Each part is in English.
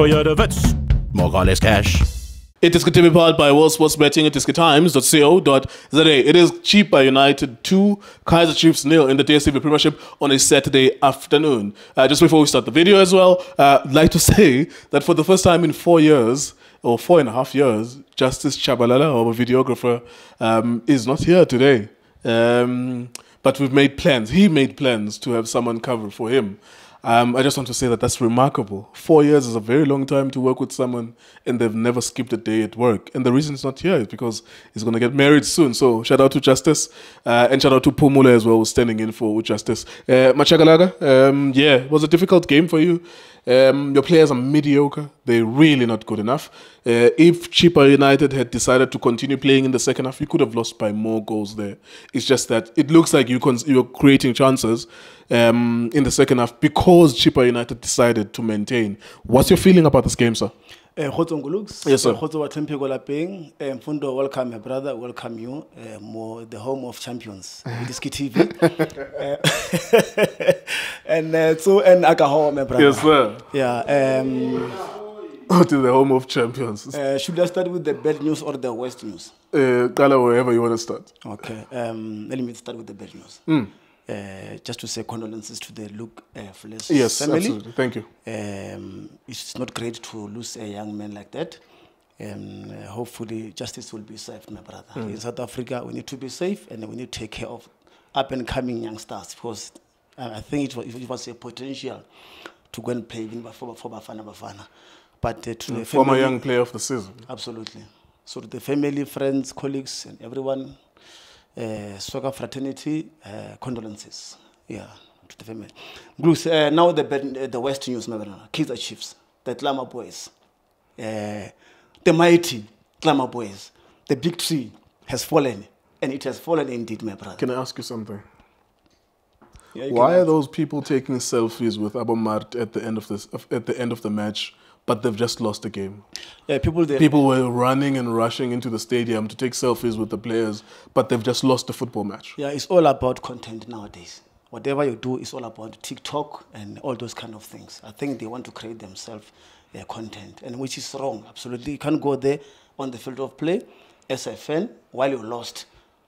for you the vets. More or less cash. iDiskiTV powered by World Sports Betting, iDiskiTimes.co.za. It is Chippa United 2, Kaizer Chiefs 0 in the DStv Premiership on a Saturday afternoon. Just before we start the video as well, I'd like to say that for the first time in 4 years, or 4.5 years, Justice Chabalala, our videographer, is not here today. But we've made plans. He made plans to have someone cover for him. I just want to say that that's remarkable. 4 years is a very long time to work with someone and they've never skipped a day at work. And the reason he's not here is because he's going to get married soon. So shout out to Justice and shout out to Pumula as well, who's standing in for Justice. Machaka, yeah, it was a difficult game for you. Your players are mediocre. They're really not good enough. If Chippa United had decided to continue playing in the second half, you could have lost by more goals there. It's just that it looks like you're creating chances in the second half because Chippa United decided to maintain. What's your feeling about this game, sir? Yes, sir. Welcome, my brother. Welcome you. The home of champions. iDiskiTV. And Akaho, my brother. Yes, sir. Yeah. To the home of champions. Should I start with the bad news or the worst news? Color wherever you want to start. Okay. Let me start with the bad news. Just to say condolences to the Luke Flesh yes, family. Absolutely. Thank you. It's not great to lose a young man like that. Hopefully justice will be served, my brother. In South Africa, we need to be safe and we need to take care of up-and-coming youngsters because I think it was a potential to go and play for Bafana. But to the family, former young player of the season. Absolutely. So to the family, friends, colleagues, and everyone, soccer fraternity, condolences. Yeah, to the family. Bruce, now the West news, my brother. Kaizer Chiefs, the Glamour Boys, the mighty Glamour Boys. The big tree has fallen, and it has fallen indeed, my brother. Can I ask you something? Yeah, why are those people taking selfies with Abomart at the end of the match, but they've just lost the game? Yeah, people were running and rushing into the stadium to take selfies with the players, but they've just lost the football match. Yeah, it's all about content nowadays. Whatever you do is all about TikTok and all those kind of things. I think they want to create themselves content, and which is wrong. Absolutely, you can't go there on the field of play as a fan while you lost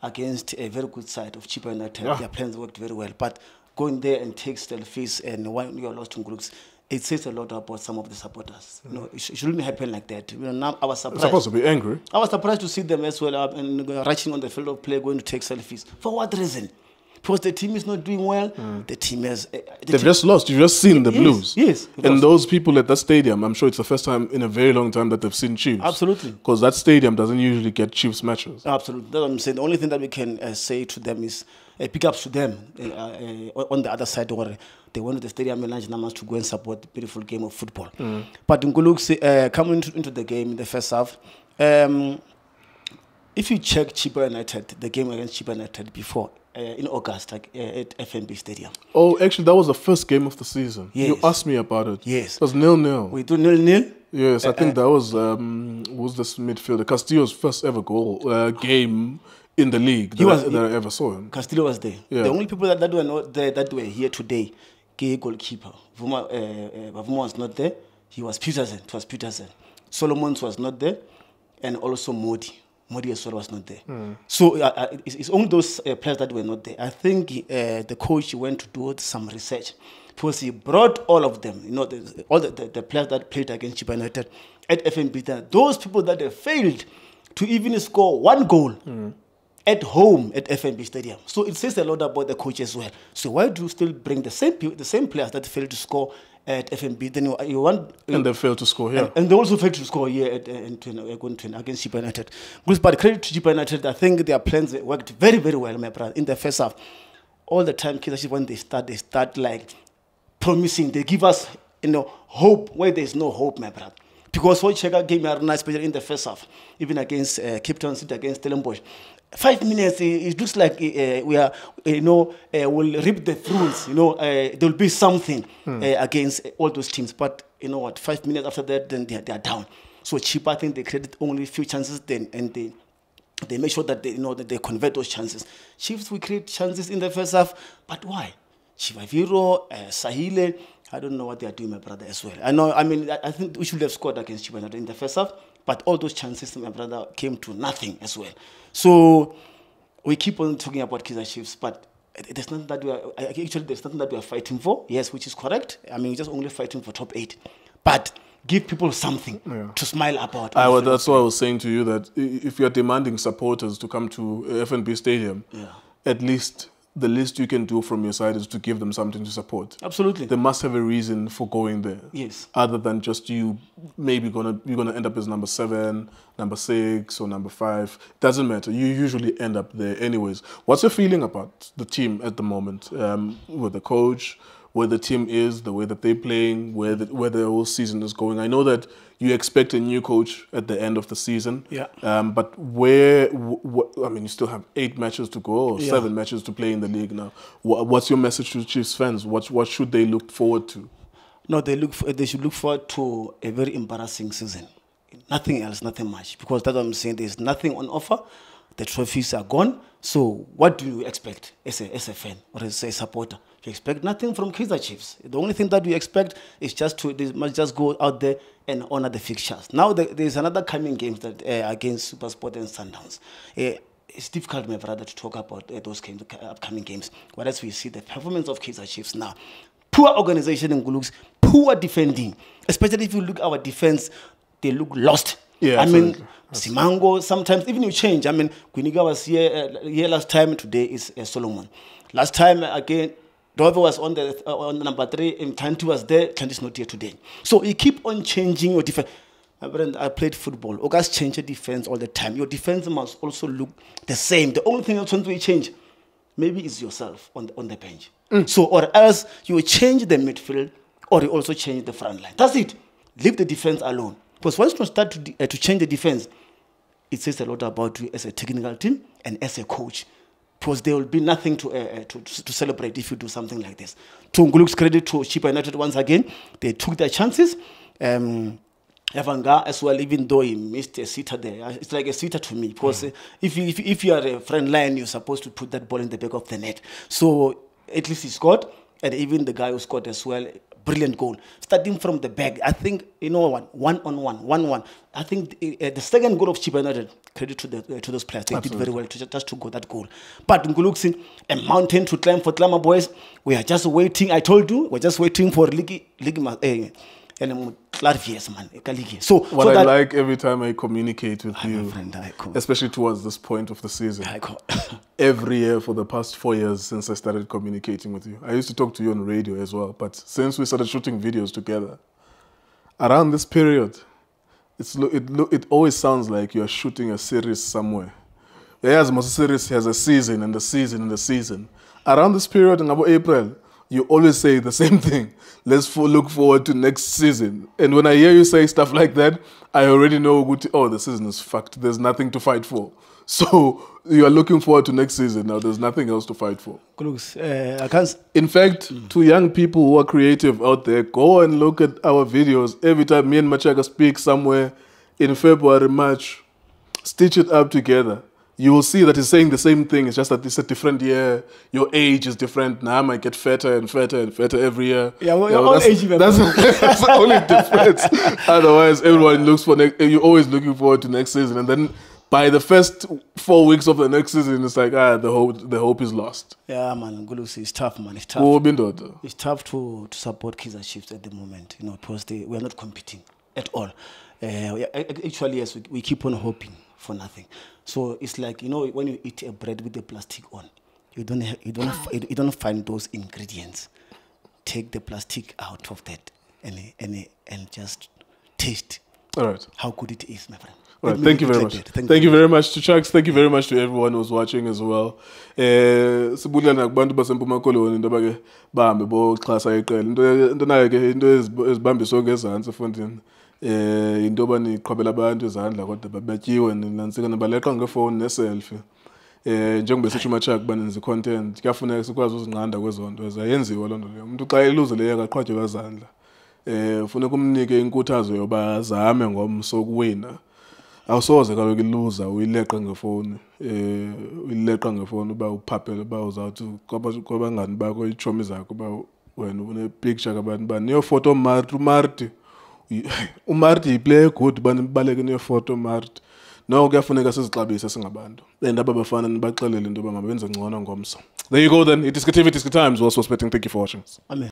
against a very good side of Chippa United. Yeah. Their plans worked very well, but going there and take selfies and when you are lost in groups, it says a lot about some of the supporters. You know, it shouldn't happen like that. You know, now I was surprised. They're supposed to be angry. I was surprised to see them as well and rushing on the field of play, going to take selfies. For what reason? Because the team is not doing well. The team has... They've just lost. You've just seen the Blues. Yes. And those people at that stadium, I'm sure it's the first time in a very long time that they've seen Chiefs. Absolutely. Because that stadium doesn't usually get Chiefs matches. Absolutely. That's what I'm saying. The only thing that we can say to them is pick ups to them on the other side where they went to the stadium in large numbers to go and support the beautiful game of football. But Nguluk, coming into the game in the first half, if you check Chippa United, the game against Chippa United before, in August, like at FNB Stadium. Oh, actually, that was the first game of the season. Yes. You asked me about it. Yes. It was 0-0. We do 0-0? Yes, I think that was this midfielder. Castillo's first ever game in the league that I ever saw him. Castillo was there. Yeah. The only people that were not there, that were here today, goalkeeper. Vuma was not there. He was Peterson. It was Peterson. Solomons was not there. And also Modi. Modi as well was not there. So it's only those players that were not there. I think the coach went to do some research because he brought all of them, you know, all the players that played against Chippa United at FNB. Those people that have failed to even score one goal at home at FNB Stadium. So it says a lot about the coach as well. So why do you still bring the same players that failed to score at FNB? Then you want... And they failed to score here. And they also failed to score here against Chippa United. But credit to Chippa United, I think their plans worked very, very well, my brother, in the first half. All the time, when they start like promising. They give us, hope where there's no hope, my brother. Because what Cheka gave me a nice picture in the first half, even against Cape Town City, against Stellenbosch. 5 minutes, it looks like we are, will reap the fruits. There will be something against all those teams. But you know what? 5 minutes after that, then they are down. So Chippa, I think they created only a few chances then, and they make sure that that they convert those chances. Chiefs, we create chances in the first half, but why? Chivaviro, Sahile, I don't know what they are doing, my brother, as well. I think we should have scored against Chippa in the first half, but all those chances, my brother, came to nothing as well. So we keep on talking about Kaizer Chiefs, but there's nothing that there's nothing that we are fighting for. Yes, which is correct. I mean, we're just only fighting for top 8, but give people something to smile about. That's why I was saying to you that if you're demanding supporters to come to FNB Stadium, at least the least you can do from your side is to give them something to support. Absolutely. They must have a reason for going there. Yes. Other than just you maybe you're gonna end up as number 7, number 6, or number 5. Doesn't matter. You usually end up there anyways. What's your feeling about the team at the moment? With the coach, where the team is, the way that they're playing, where the whole season is going. I know that you expect a new coach at the end of the season. Yeah. But you still have 8 matches to go, or 7 matches to play in the league now. What's your message to Chiefs fans? What should they look forward to? No, they should look forward to a very embarrassing season. Nothing else, nothing much. Because that's what I'm saying. There's nothing on offer. The trophies are gone. So what do you expect as a fan or as a supporter? You expect nothing from Kaizer Chiefs. The only thing that we expect is they must just go out there and honor the fixtures. Now there's another coming games that against SuperSport and Sundowns. It's difficult, my brother, to talk about those games, upcoming games. Whereas we see the performance of Kaizer Chiefs now. Poor organization in Guluks, poor defending. Especially if you look at our defense, they look lost. Yeah, Simango, sometimes even you change. Gwiniga was here last time, today is Solomon. Last time, again, Dove was on the number 3, and Kanti was there. Kanti is not here today. So you keep on changing your defense. My friend, I played football. Ogas change your defense all the time. Your defense must also look the same. The only thing that's going to change, maybe, is yourself on the bench. So, or else you change the midfield, or you also change the front line. That's it. Leave the defense alone. Because once you start to change the defense, it says a lot about you as a technical team and as a coach. Because there will be nothing to celebrate if you do something like this. To Nguluk's credit, to Chippa United once again, they took their chances. Evanga as well, even though he missed a sitter there. It's like a sitter to me. Because if you are a front line, you're supposed to put that ball in the back of the net. So at least he scored. And even the guy who scored as well, brilliant goal. Starting from the back, I think, one-on-one. I think the second goal of Chippa United, credit to those players. They did very well just to go that goal. But Nguluksin, a mountain to climb for Klama boys. We are just waiting. I told you, we're just waiting for So I like every time I communicate with you, especially towards this point of the season, every year for the past 4 years since I started communicating with you. I used to talk to you on radio as well, but since we started shooting videos together, around this period, it always sounds like you're shooting a series somewhere. Whereas most series has a season and a season and a season. Around this period in April, you always say the same thing. Let's look forward to next season. And when I hear you say stuff like that, I already know, the season is fucked. There's nothing to fight for. So you are looking forward to next season. Now there's nothing else to fight for. In fact, to young people who are creative out there, go and look at our videos. Every time me and Machaka speak somewhere in February, March, stitch it up together. You will see that he's saying the same thing. It's just that it's a different year. Your age is different. Now I might get fatter and fatter and fatter every year. Yeah, well, your own age. That's the only difference. Otherwise, everyone looks for you're always looking forward to next season. And then by the first 4 weeks of the next season, it's like, the hope is lost. Yeah, man. Gulusi, it's tough, man. It's tough. It's tough to support Kaizer Chiefs at the moment, because we are not competing at all. Actually, yes, we keep on hoping for nothing. So it's like, when you eat a bread with the plastic on, you don't find those ingredients. Take the plastic out of that and just taste how good it is, my friend. All right, thank you very much. Thank you very much to Chucks. Thank you very much to everyone who's watching as well. Sibulela nakubantu baseMpuma Koloni into ke bahambe boxhasa iqela. Into nayo ke into ezibambiswe ngezantsi mfondini. Into baniqhwabela abantu izandla kodwa batyiwe nantsika nabaleqa ngefoni neselfie. Njengoba sithi Machaka baninzi content, kuyafuneka sikwazi uzinqanda kwezonto ezayenziwa lonto leyo. Umuntu xa eluze leyo akaqhwatywe izandla. Ufuna kumnike inkuthazo yoba azame ngomso kuwina. Awusoze kaloku iluza uyileqa ngefoni. Uyileqa ngefoni uba uphaphele uba uzawuthi kwabangani bakho iitshomi zakho uba wena une-picture kabantu bani niyofoto uMarty yiplayer good bani baleke niyofoto uMarty. No, kuyafuneka sizixabise singabantu. And ababafana nibaxelele into yoba mabenze ngcono ngomso. There you go then. iDiskiTV, Diski Times. Was betting. Thank you for watching. Amen.